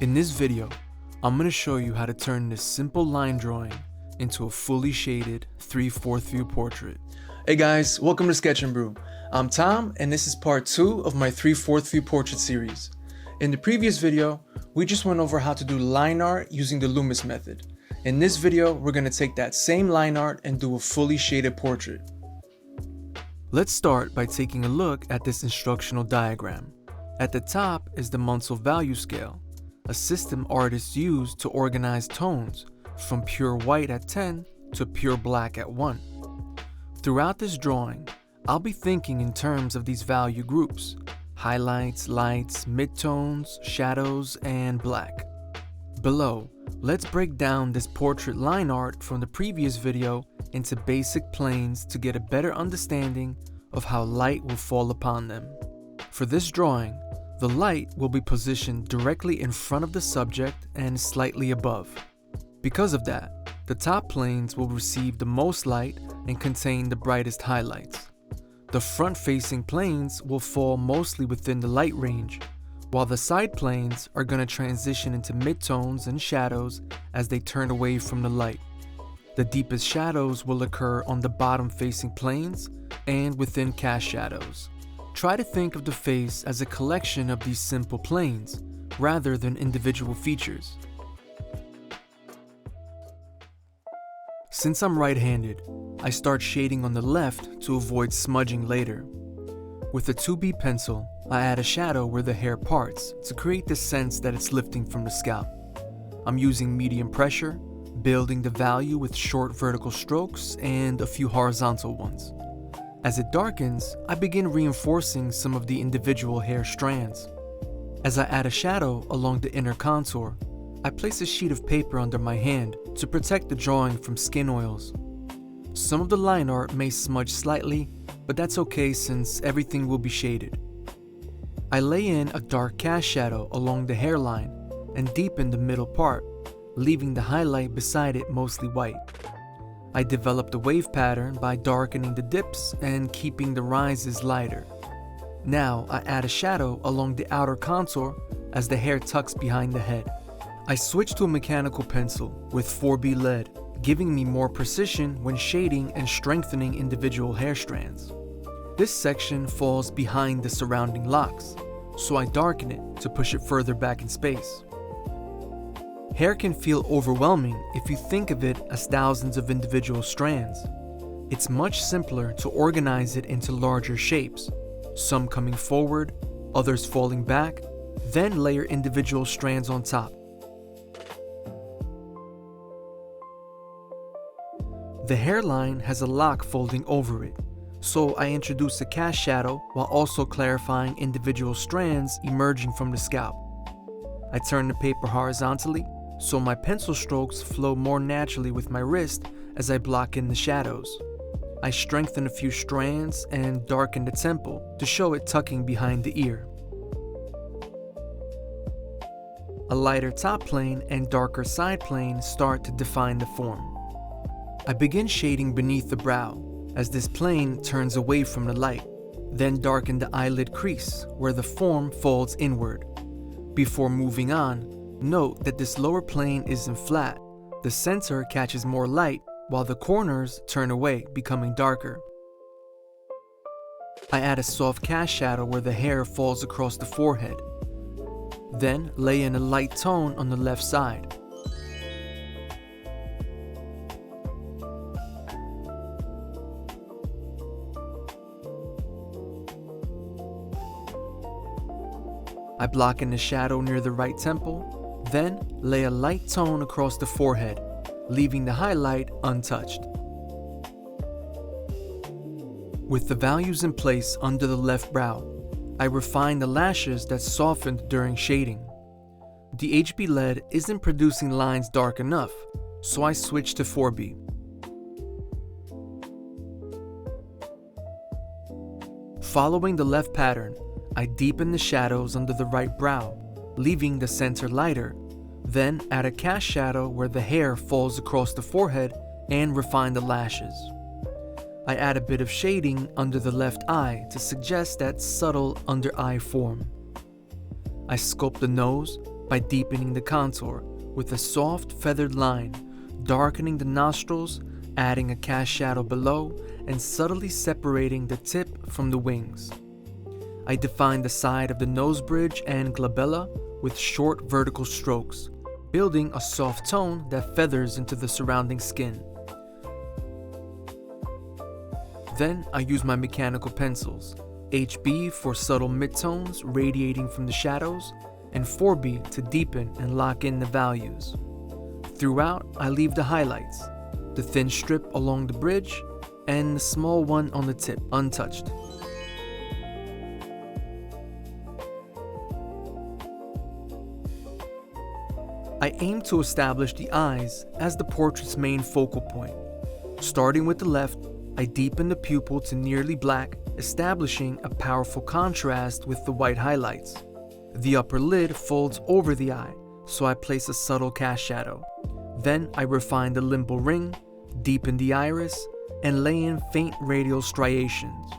In this video, I'm going to show you how to turn this simple line drawing into a fully shaded 3/4 view portrait. Hey guys, welcome to Sketch and Brew. I'm Tom and this is part 2 of my 3/4 view portrait series. In the previous video, we just went over how to do line art using the Loomis method. In this video, we're going to take that same line art and do a fully shaded portrait. Let's start by taking a look at this instructional diagram. At the top is the Munsell value scale, a system artists use to organize tones from pure white at 10 to pure black at 1. Throughout this drawing, I'll be thinking in terms of these value groups: highlights, lights, midtones, shadows, and black. Below, let's break down this portrait line art from the previous video into basic planes to get a better understanding of how light will fall upon them. For this drawing, the light will be positioned directly in front of the subject and slightly above. Because of that, the top planes will receive the most light and contain the brightest highlights. The front-facing planes will fall mostly within the light range, while the side planes are going to transition into midtones and shadows as they turn away from the light. The deepest shadows will occur on the bottom-facing planes and within cast shadows. Try to think of the face as a collection of these simple planes, rather than individual features. Since I'm right-handed, I start shading on the left to avoid smudging later. With a 2B pencil, I add a shadow where the hair parts to create the sense that it's lifting from the scalp. I'm using medium pressure, building the value with short vertical strokes and a few horizontal ones. As it darkens, I begin reinforcing some of the individual hair strands. As I add a shadow along the inner contour, I place a sheet of paper under my hand to protect the drawing from skin oils. Some of the line art may smudge slightly, but that's okay since everything will be shaded. I lay in a dark cast shadow along the hairline and deepen the middle part, leaving the highlight beside it mostly white. I develop the wave pattern by darkening the dips and keeping the rises lighter. Now I add a shadow along the outer contour as the hair tucks behind the head. I switch to a mechanical pencil with 4B lead, giving me more precision when shading and strengthening individual hair strands. This section falls behind the surrounding locks, so I darken it to push it further back in space. Hair can feel overwhelming if you think of it as thousands of individual strands. It's much simpler to organize it into larger shapes, some coming forward, others falling back, then layer individual strands on top. The hairline has a lock folding over it, so I introduce a cast shadow while also clarifying individual strands emerging from the scalp. I turn the paper horizontally, so my pencil strokes flow more naturally with my wrist as I block in the shadows. I strengthen a few strands and darken the temple to show it tucking behind the ear. A lighter top plane and darker side plane start to define the form. I begin shading beneath the brow as this plane turns away from the light, then darken the eyelid crease where the form folds inward. Before moving on, note that this lower plane isn't flat. The center catches more light while the corners turn away, becoming darker. I add a soft cast shadow where the hair falls across the forehead. Then lay in a light tone on the left side. I block in the shadow near the right temple, then lay a light tone across the forehead, leaving the highlight untouched. With the values in place under the left brow, I refine the lashes that softened during shading. The HB lead isn't producing lines dark enough, so I switch to 4B. Following the left pattern, I deepen the shadows under the right brow, leaving the center lighter, then add a cast shadow where the hair falls across the forehead and refine the lashes. I add a bit of shading under the left eye to suggest that subtle under-eye form. I sculpt the nose, by deepening the contour with a soft feathered line, darkening the nostrils, adding a cast shadow below, and subtly separating the tip from the wings. I define the side of the nose bridge and glabella with short vertical strokes, building a soft tone that feathers into the surrounding skin. Then I use my mechanical pencils, HB for subtle midtones radiating from the shadows, and 4B to deepen and lock in the values. Throughout, I leave the highlights, the thin strip along the bridge, and the small one on the tip untouched. I aim to establish the eyes as the portrait's main focal point. Starting with the left, I deepen the pupil to nearly black, establishing a powerful contrast with the white highlights. The upper lid folds over the eye, so I place a subtle cast shadow. Then I refine the limbal ring, deepen the iris, and lay in faint radial striations.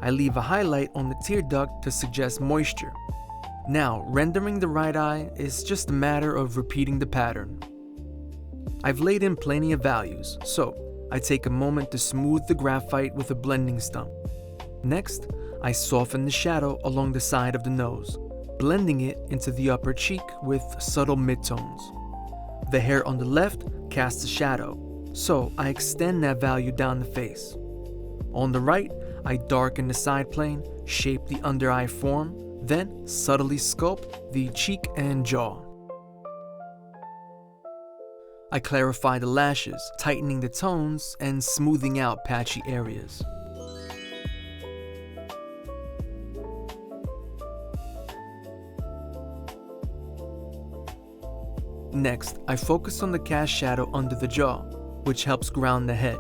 I leave a highlight on the tear duct to suggest moisture. Now, rendering the right eye is just a matter of repeating the pattern. I've laid in plenty of values, so I take a moment to smooth the graphite with a blending stump. Next, I soften the shadow along the side of the nose, blending it into the upper cheek with subtle midtones. The hair on the left casts a shadow, so I extend that value down the face. On the right, I darken the side plane, shape the under eye form, then subtly sculpt the cheek and jaw. I clarify the lashes, tightening the tones and smoothing out patchy areas. Next, I focus on the cast shadow under the jaw, which helps ground the head.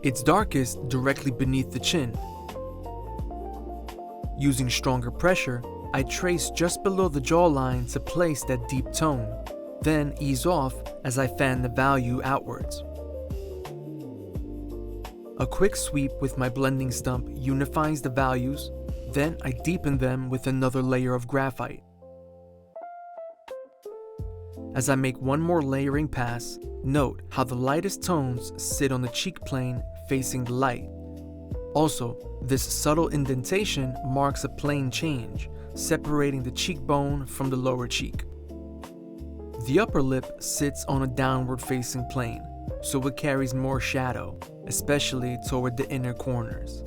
It's darkest directly beneath the chin. Using stronger pressure, I trace just below the jawline to place that deep tone, then ease off as I fan the value outwards. A quick sweep with my blending stump unifies the values, then I deepen them with another layer of graphite. As I make one more layering pass, note how the lightest tones sit on the cheek plane facing the light. Also, this subtle indentation marks a plane change, separating the cheekbone from the lower cheek. The upper lip sits on a downward facing plane, so it carries more shadow, especially toward the inner corners.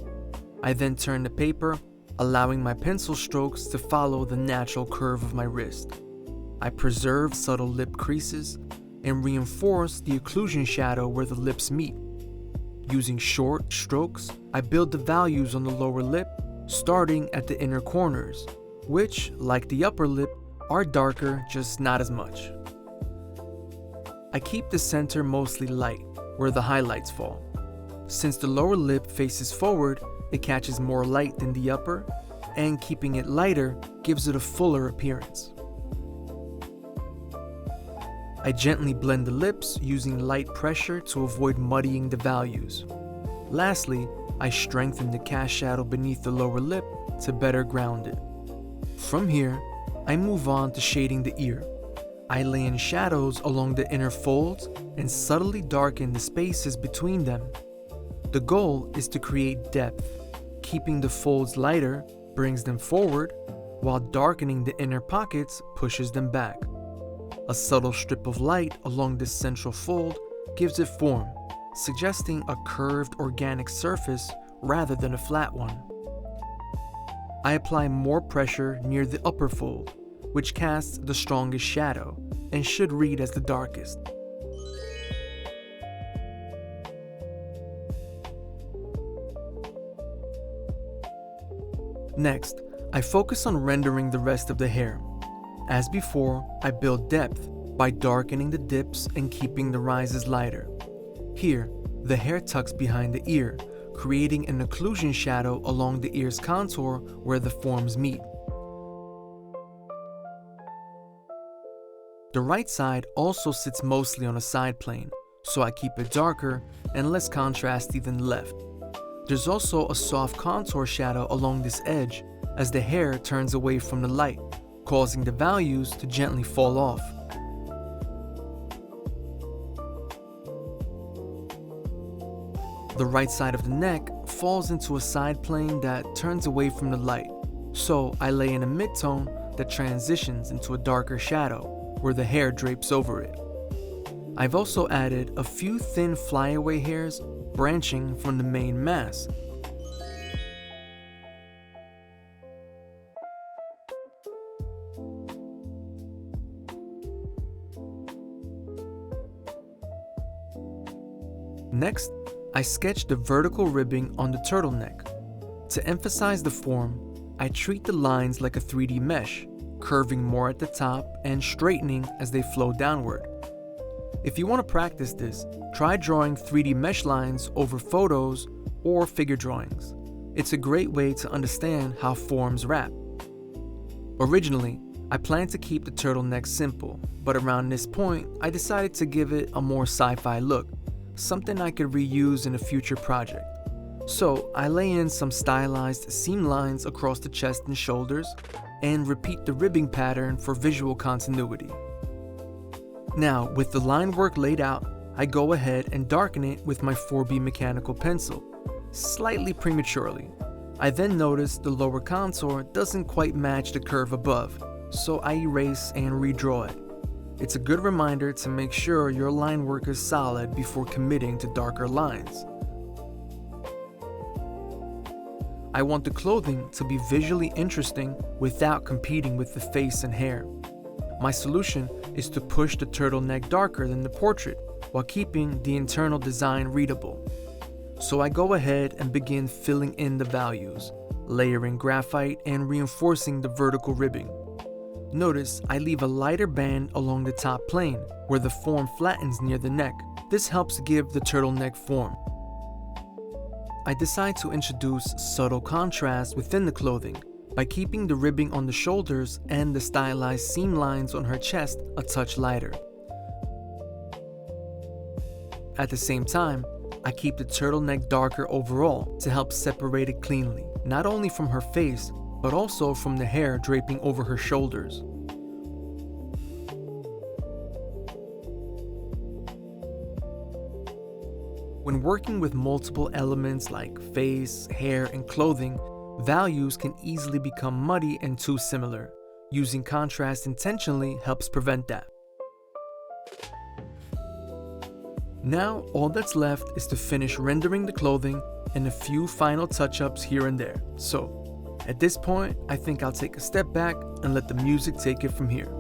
I then turn the paper, allowing my pencil strokes to follow the natural curve of my wrist. I preserve subtle lip creases and reinforce the occlusion shadow where the lips meet. Using short strokes, I build the values on the lower lip, starting at the inner corners, which, like the upper lip, are darker, just not as much. I keep the center mostly light, where the highlights fall. Since the lower lip faces forward, it catches more light than the upper, and keeping it lighter gives it a fuller appearance. I gently blend the lips using light pressure to avoid muddying the values. Lastly, I strengthen the cast shadow beneath the lower lip to better ground it. From here, I move on to shading the ear. I lay in shadows along the inner folds and subtly darken the spaces between them. The goal is to create depth. Keeping the folds lighter brings them forward, while darkening the inner pockets pushes them back. A subtle strip of light along this central fold gives it form, suggesting a curved organic surface rather than a flat one. I apply more pressure near the upper fold, which casts the strongest shadow and should read as the darkest. Next, I focus on rendering the rest of the hair. As before, I build depth by darkening the dips and keeping the rises lighter. Here, the hair tucks behind the ear, creating an occlusion shadow along the ear's contour where the forms meet. The right side also sits mostly on a side plane, so I keep it darker and less contrasty than the left. There's also a soft contour shadow along this edge as the hair turns away from the light, causing the values to gently fall off. The right side of the neck falls into a side plane that turns away from the light, so I lay in a midtone that transitions into a darker shadow where the hair drapes over it. I've also added a few thin flyaway hairs branching from the main mass. Next, I sketched the vertical ribbing on the turtleneck. To emphasize the form, I treat the lines like a 3D mesh, curving more at the top and straightening as they flow downward. If you want to practice this, try drawing 3D mesh lines over photos or figure drawings. It's a great way to understand how forms wrap. Originally, I planned to keep the turtleneck simple, but around this point, I decided to give it a more sci-fi look, something I could reuse in a future project. So I lay in some stylized seam lines across the chest and shoulders and repeat the ribbing pattern for visual continuity. Now, with the line work laid out, I go ahead and darken it with my 4B mechanical pencil, slightly prematurely. I then notice the lower contour doesn't quite match the curve above, so I erase and redraw it. It's a good reminder to make sure your line work is solid before committing to darker lines. I want the clothing to be visually interesting without competing with the face and hair. My solution is to push the turtleneck darker than the portrait while keeping the internal design readable. So I go ahead and begin filling in the values, layering graphite and reinforcing the vertical ribbing. Notice I leave a lighter band along the top plane where the form flattens near the neck. This helps give the turtleneck form. I decide to introduce subtle contrast within the clothing by keeping the ribbing on the shoulders and the stylized seam lines on her chest a touch lighter. At the same time, I keep the turtleneck darker overall to help separate it cleanly, not only from her face, but also from the hair draping over her shoulders. When working with multiple elements like face, hair, and clothing, values can easily become muddy and too similar. Using contrast intentionally helps prevent that. Now, all that's left is to finish rendering the clothing and a few final touch-ups here and there. So, at this point, I think I'll take a step back and let the music take it from here.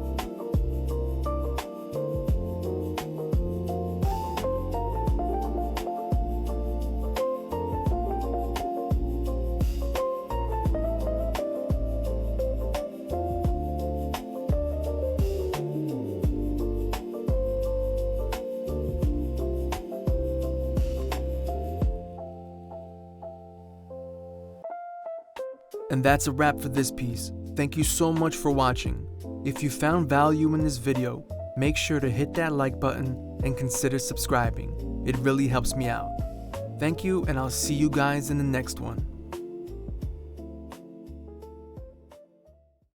And that's a wrap for this piece. Thank you so much for watching. If you found value in this video, make sure to hit that like button and consider subscribing. It really helps me out. Thank you, and I'll see you guys in the next one.